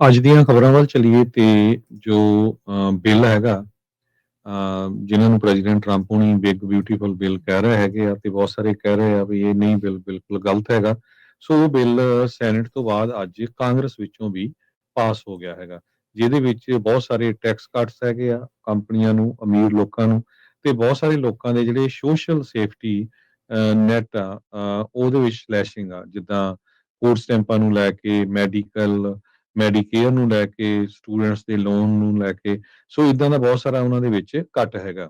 ਅੱਜ ਦੀਆਂ ਖਬਰਾਂ ਵੱਲ ਚੱਲੀਏ ਤੇ ਜੋ ਬਿੱਲ ਹੈਗਾ ਜਿਨ੍ਹਾਂ ਨੂੰ ਪ੍ਰੈਜ਼ੀਡੈਂਟ ਟਰੰਪ ਹੁਣੀ ਬਿਗ ਬਿਊਟੀਫੁਲ ਬਿੱਲ ਕਹਿ ਰਹੇ ਹੈਗੇ ਆ ਤੇ ਬਹੁਤ ਸਾਰੇ ਕਹਿ ਰਹੇ ਆ ਵੀ ਇਹ ਨਹੀਂ ਬਿੱਲ ਬਿਲਕੁਲ ਗਲਤ ਹੈਗਾ। ਸੋ ਉਹ ਬਿੱਲ ਸੈਨੇਟ ਤੋਂ ਬਾਅਦ ਅੱਜ ਕਾਂਗਰਸ ਵਿੱਚੋਂ ਵੀ ਪਾਸ ਹੋ ਗਿਆ ਹੈਗਾ। ਜਿਹਦੇ ਵਿੱਚ ਬਹੁਤ ਸਾਰੇ ਟੈਕਸ ਕੱਟਸ ਹੈਗੇ ਆ ਕੰਪਨੀਆਂ ਨੂੰ, ਅਮੀਰ ਲੋਕਾਂ ਨੂੰ ਤੇ ਬਹੁਤ ਸਾਰੇ ਲੋਕਾਂ ਦੇ ਜਿਹੜੇ ਸੋਸ਼ਲ ਸੇਫਟੀ ਨੈਟ ਆ ਉਹਦੇ ਵਿੱਚ ਸਲੈਸ਼ਿੰਗ ਆ ਜਿੱਦਾਂ ਫੂਡ ਸਟੈਂਪਾਂ ਨੂੰ ਲੈ ਕੇ ਮੈਡੀਕੇਅਰ ਨੂੰ ਲੈ ਕੇ, ਸਟੂਡੈਂਟਸ ਦੇ ਲੋਨ ਨੂੰ ਲੈ ਕੇ, ਸੋ ਇਦਾਂ ਦਾ ਬਹੁਤ ਸਾਰਾ ਉਹਨਾਂ ਦੇ ਵਿੱਚ ਕੱਟ ਹੈਗਾ।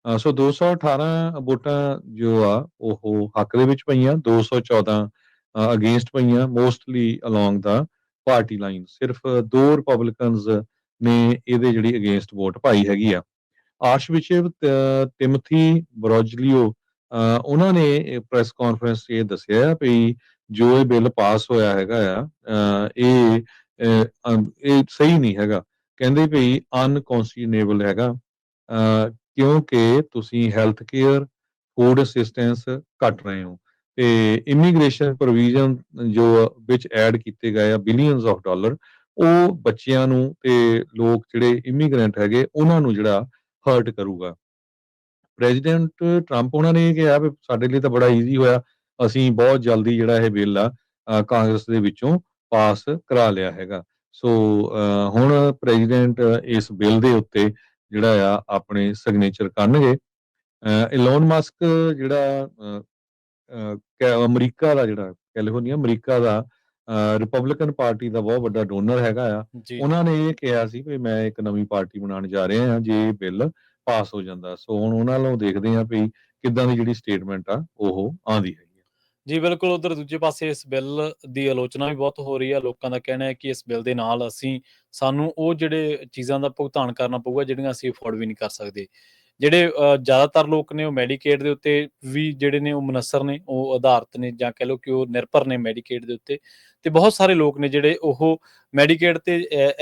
ਸੋ 218 ਵੋਟਾਂ ਜੋ ਆ ਉਹ ਹੱਕ ਦੇ ਵਿੱਚ ਪਈਆਂ, 214 ਅਗੇਂਸਟ ਪਈਆਂ, ਮੋਸਟਲੀ ਅਲੋਂਗ ਦਾ ਪਾਰਟੀ ਲਾਈਨ। ਸਿਰਫ 2 ਰਿਪਬਲਿਕਨਸ ਨੇ ਇਹਦੇ ਜਿਹੜੀ ਅਗੇਂਸਟ ਵੋਟ ਪਾਈ ਹੈਗੀ ਆ। ਆਰਚਬਿਸ਼ਪ ਟਿਮਥੀ ਬਰੋਜਲੀਓ ਉਹਨਾਂ ਨੇ ਪ੍ਰੈਸ ਕਾਨਫਰੰਸ 'ਚ ਇਹ ਦੱਸਿਆ ਵੀ ਜੋ ਇਹ ਬਿੱਲ ਪਾਸ ਹੋਇਆ ਹੈਗਾ ਆ ਇਹ ਸਹੀ ਨਹੀਂ ਹੈਗਾ। ਕਹਿੰਦੇ ਵੀ ਅਨਕੌਂਸਟੀਨੇਬਲ ਹੈਗਾ ਕਿਉਂਕਿ ਤੁਸੀਂ ਹੈਲਥ ਕੇਅਰ, ਫੂਡ ਅਸਿਸਟੈਂਸ ਕੱਟ ਰਹੇ ਹੋ ਤੇ ਇਮੀਗ੍ਰੇਸ਼ਨ ਪ੍ਰੋਵੀਜ਼ਨ ਜੋ ਵਿੱਚ ਐਡ ਕੀਤੇ ਗਏ ਆ ਬਿਲੀਅਨਸ ਆਫ ਡਾਲਰ, ਉਹ ਬੱਚਿਆਂ ਨੂੰ ਤੇ ਲੋਕ ਜਿਹੜੇ ਇਮੀਗ੍ਰੈਂਟ ਹੈਗੇ ਉਹਨਾਂ ਨੂੰ ਜਿਹੜਾ ਹਰਟ ਕਰੂਗਾ। ਪ੍ਰੈਜ਼ੀਡੈਂਟ ਟਰੰਪ ਉਹਨਾਂ ਨੇ ਇਹ ਕਿਹਾ ਵੀ ਸਾਡੇ ਲਈ ਤਾਂ ਬੜਾ ਈਜ਼ੀ ਹੋਇਆ, ਅਸੀਂ ਬਹੁਤ ਜਲਦੀ ਜਿਹੜਾ ਇਹ ਬਿੱਲ ਆ ਕਾਂਗਰਸ ਦੇ ਵਿੱਚੋਂ ਪਾਸ ਕਰਾ ਲਿਆ ਹੈਗਾ। ਸੋ ਹੁਣ ਪ੍ਰੈਜ਼ੀਡੈਂਟ ਇਸ ਬਿੱਲ ਦੇ ਉੱਤੇ ਜਿਹੜਾ ਆ ਆਪਣੇ ਸਿਗਨੇਚਰ ਕਰਨਗੇ। ਇਲੋਨ ਮਸਕ ਜਿਹੜਾ ਅਮਰੀਕਾ ਦਾ ਜਿਹੜਾ ਕੈਲੀਫੋਰਨੀਆ ਅਮਰੀਕਾ ਦਾ ਰਿਪਬਲਿਕਨ ਪਾਰਟੀ ਦਾ ਬਹੁਤ ਵੱਡਾ ਡੋਨਰ ਹੈਗਾ ਆ। ਜੀ, ਉਹਨਾਂ ਨੇ ਇਹ ਕਿਹਾ ਸੀ ਵੀ ਮੈਂ ਇੱਕ ਨਵੀਂ ਪਾਰਟੀ ਬਣਾਉਣ ਜਾ ਰਿਹਾ ਹਾਂ ਜੇ ਇਹ ਬਿੱਲ ਪਾਸ ਹੋ ਜਾਂਦਾ। ਸੋ ਹੁਣ ਉਹਨਾਂ ਨੂੰ ਦੇਖਦੇ ਹਾਂ ਵੀ ਕਿੱਦਾਂ ਦੀ ਜਿਹੜੀ ਸਟੇਟਮੈਂਟ ਆ ਉਹ ਆਉਂਦੀ ਹੈਗੀ ਆ। ਜੀ ਬਿਲਕੁਲ ਉਧਰ ਦੂਜੇ ਪਾਸੇ ਇਸ ਬਿੱਲ ਦੀ ਆਲੋਚਨਾ ਵੀ ਬਹੁਤ ਹੋ ਰਹੀ ਹੈ। ਲੋਕਾਂ ਦਾ ਕਹਿਣਾ ਹੈ ਕਿ ਇਸ ਬਿੱਲ ਦੇ ਨਾਲ ਸਾਨੂੰ ਉਹ ਜਿਹੜੇ ਚੀਜ਼ਾਂ ਦਾ ਭੁਗਤਾਨ ਕਰਨਾ ਪਊਗਾ ਜਿਹੜੀਆਂ ਅਸੀਂ ਅਫੋਰਡ ਵੀ ਨਹੀਂ ਕਰ ਸਕਦੇ। ਜਿਹੜੇ ਜ਼ਿਆਦਾਤਰ ਲੋਕ ਨੇ ਉਹ ਮੈਡੀਕੇਡ ਦੇ ਉੱਤੇ ਵੀ ਜਿਹੜੇ ਨੇ ਉਹ ਮੁਨੱਸਰ ਨੇ, ਉਹ ਆਧਾਰਿਤ ਨੇ ਜਾਂ ਕਹਿ ਲਓ ਕਿ ਉਹ ਨਿਰਭਰ ਨੇ ਮੈਡੀਕੇਡ ਦੇ ਉੱਤੇ। ਤੇ ਬਹੁਤ ਸਾਰੇ ਲੋਕ ਨੇ ਜਿਹੜੇ ਉਹ ਮੈਡੀਕੇਡ ਤੇ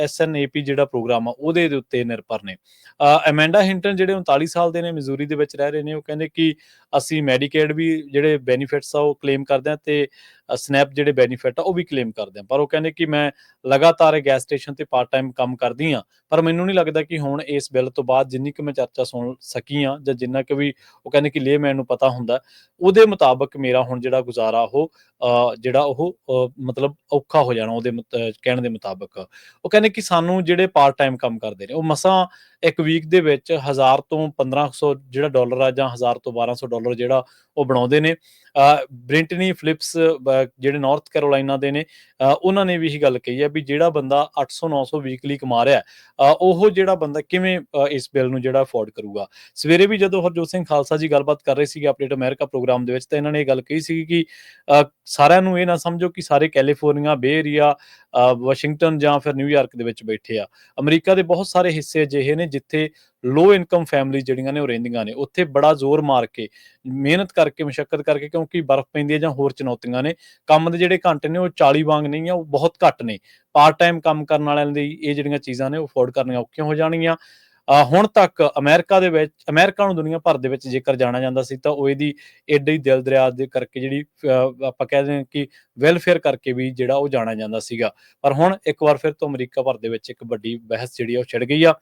SNAP ਜਿਹੜਾ ਪ੍ਰੋਗਰਾਮ ਆ ਉਹਦੇ ਦੇ ਉੱਤੇ ਨਿਰਭਰ ਨੇ। ਐਮੈਂਡਾ ਹਿੰਟਨ ਜਿਹੜੇ 39 ਸਾਲ ਦੇ ਨੇ, ਮਿਜ਼ੂਰੀ ਦੇ ਵਿੱਚ ਰਹਿ ਰਹੇ ਨੇ, ਉਹ ਕਹਿੰਦੇ ਕਿ ਅਸੀਂ ਮੈਡੀਕੇਡ ਵੀ ਜਿਹੜੇ ਬੈਨੀਫਿਟਸ ਆ ਉਹ ਕਲੇਮ ਕਰਦੇ ਹਾਂ ਤੇ ਸਨੈਪ ਜਿਹੜੇ ਬੈਨੀਫਿਟ ਆ ਉਹ ਵੀ ਕਲੇਮ ਕਰਦੇ ਹਾਂ। ਪਰ ਉਹ ਕਹਿੰਦੇ ਕਿ ਮੈਂ ਲਗਾਤਾਰ ਇਹ ਗੈਸ ਸਟੇਸ਼ਨ ਤੇ ਪਾਰਟ ਟਾਈਮ ਕੰਮ ਕਰਦੀ ਹਾਂ, ਪਰ ਮੈਨੂੰ ਨਹੀਂ ਲੱਗਦਾ ਕਿ ਹੁਣ ਇਸ ਬਿੱਲ ਤੋਂ ਬਾਅਦ ਜਿੰਨੀ ਕੁ ਮੈਂ ਚਰਚਾ ਸੁਣ ਸਕੀ ਹਾਂ ਜਾਂ ਜਿੰਨਾ ਕੁ ਵੀ ਉਹ ਕਹਿੰਦੇ ਕਿ ਲੇਮੈਨ ਨੂੰ ਪਤਾ ਹੁੰਦਾ, ਉਹਦੇ ਮੁਤਾਬਕ ਮੇਰਾ ਹੁਣ ਜਿਹੜਾ ਗੁਜ਼ਾਰਾ ਉਹ ਜਿਹੜਾ ਉਹ ਮਤਲਬ ਔਖਾ ਹੋ ਜਾਣਾ ਉਹਦੇ ਕਹਿਣ ਦੇ ਮੁਤਾਬਕ। ਉਹ ਕਹਿੰਦੇ ਕਿ ਸਾਨੂੰ ਜਿਹੜੇ ਪਾਰਟ ਟਾਈਮ ਕੰਮ ਕਰਦੇ ਨੇ ਉਹ ਮਸਾਂ ਇੱਕ ਵੀਕ ਦੇ ਵਿੱਚ 1000 ਤੋਂ 1500 ਜਿਹੜਾ ਡਾਲਰ ਆ ਜਾਂ 1000 ਤੋਂ 1200 ਡਾਲਰ ਜਿਹੜਾ ਉਹ ਬਣਾਉਂਦੇ ਨੇ। ਬ੍ਰਿੰਟਨੀ ਫਿਲਿਪਸ ਜਿਹੜੇ ਨਾਰਥ ਕੈਰੋਲਾਈਨਾ ਦੇ ਨੇ, ਉਹਨਾਂ ਨੇ ਵੀ ਇਹੀ ਗੱਲ ਕਹੀ ਹੈ ਵੀ ਜਿਹੜਾ ਬੰਦਾ 800-900 ਵੀਕਲੀ ਕਮਾ ਰਿਹਾ ਉਹ ਜਿਹੜਾ ਬੰਦਾ ਕਿਵੇਂ ਇਸ ਬਿੱਲ ਨੂੰ ਜਿਹੜਾ ਅਫੋਰਡ ਕਰੂਗਾ। ਸਵੇਰੇ ਵੀ ਜਦੋਂ ਹਰਜੋਤ ਸਿੰਘ ਖਾਲਸਾ ਜੀ ਗੱਲਬਾਤ ਕਰ ਰਹੇ ਸੀਗੇ ਅਪਡੇਟ ਅਮਰੀਕਾ ਪ੍ਰੋਗਰਾਮ ਦੇ ਵਿੱਚ, ਤਾਂ ਇਹਨਾਂ ਨੇ ਇਹ ਗੱਲ ਕਹੀ ਸੀ ਕਿ ਸਾਰਿਆਂ ਨੂੰ ਇਹ ਨਾ ਸਮਝੋ ਕਿ ਸਾਰੇ ਕੈਲੀਫੋਰਨੀਆ, ਬੇ ਏਰੀਆ, ਵਾਸ਼ਿੰਗਟਨ ਜਾਂ ਫਿਰ ਨਿਊਯਾਰਕ ਦੇ ਵਿੱਚ ਬੈਠੇ ਆ। ਅਮਰੀਕਾ ਦੇ ਬਹੁਤ ਸਾਰੇ ਹਿੱਸੇ ਅਜਿਹੇ ਨੇ ਜਿੱਥੇ ਲੋ ਇਨਕਮ ਫੈਮਿਲੀ ਜਿਹੜੀਆਂ ਨੇ ਉਹ ਰਹਿੰਦੀਆਂ ਨੇ। ਉੱਥੇ ਬੜਾ ਜ਼ੋਰ ਮਾਰ ਕੇ, ਮਿਹਨਤ ਕਰਕੇ, ਮੁਸ਼ੱਕਤ ਕਰਕੇ, ਕਿਉਂਕਿ ਬਰਫ਼ ਪੈਂਦੀ ਹੈ ਜਾਂ ਹੋਰ ਚੁਣੌਤੀਆਂ ਨੇ, ਕੰਮ ਦੇ ਜਿਹੜੇ ਘੰਟੇ ਨੇ ਉਹ 40 ਵਾਂਗ ਨਹੀਂ ਆ, ਉਹ ਬਹੁਤ ਘੱਟ ਨੇ। ਪਾਰਟ ਟਾਈਮ ਕੰਮ ਕਰਨ ਵਾਲਿਆਂ ਲਈ ਇਹ ਜਿਹੜੀਆਂ ਚੀਜ਼ਾਂ ਨੇ ਉਹ ਅਫੋਰਡ ਕਰਨੀਆਂ ਔਖੀਆਂ ਹੋ ਜਾਣਗੀਆਂ। ਹੁਣ ਤੱਕ ਅਮਰੀਕਾ ਨੂੰ ਦੁਨੀਆ ਭਰ ਦੇ ਵਿੱਚ ਜੇਕਰ ਜਾਣਿਆ ਜਾਂਦਾ ਸੀ ਤਾਂ ਉਹ ਇਹਦੀ ਏਡੇ ਹੀ ਦਿਲ ਦਰਿਆ ਦੇ ਕਰਕੇ ਜਿਹੜੀ ਆਪਾਂ ਕਹਿ ਦਿੰਦੇ ਕਿ ਵੈਲਫੇਅਰ ਕਰਕੇ ਵੀ ਜਿਹੜਾ ਉਹ ਜਾਣਿਆ ਜਾਂਦਾ ਸੀਗਾ। ਪਰ ਹੁਣ ਇੱਕ ਵਾਰ ਫਿਰ ਤੋਂ ਅਮਰੀਕਾ ਭਰ ਦੇ ਵਿੱਚ ਇੱਕ ਵੱਡੀ ਬਹਿਸ ਜਿਹੜੀ ਆ ਉਹ ਛਿੜ ਗਈ ਆ।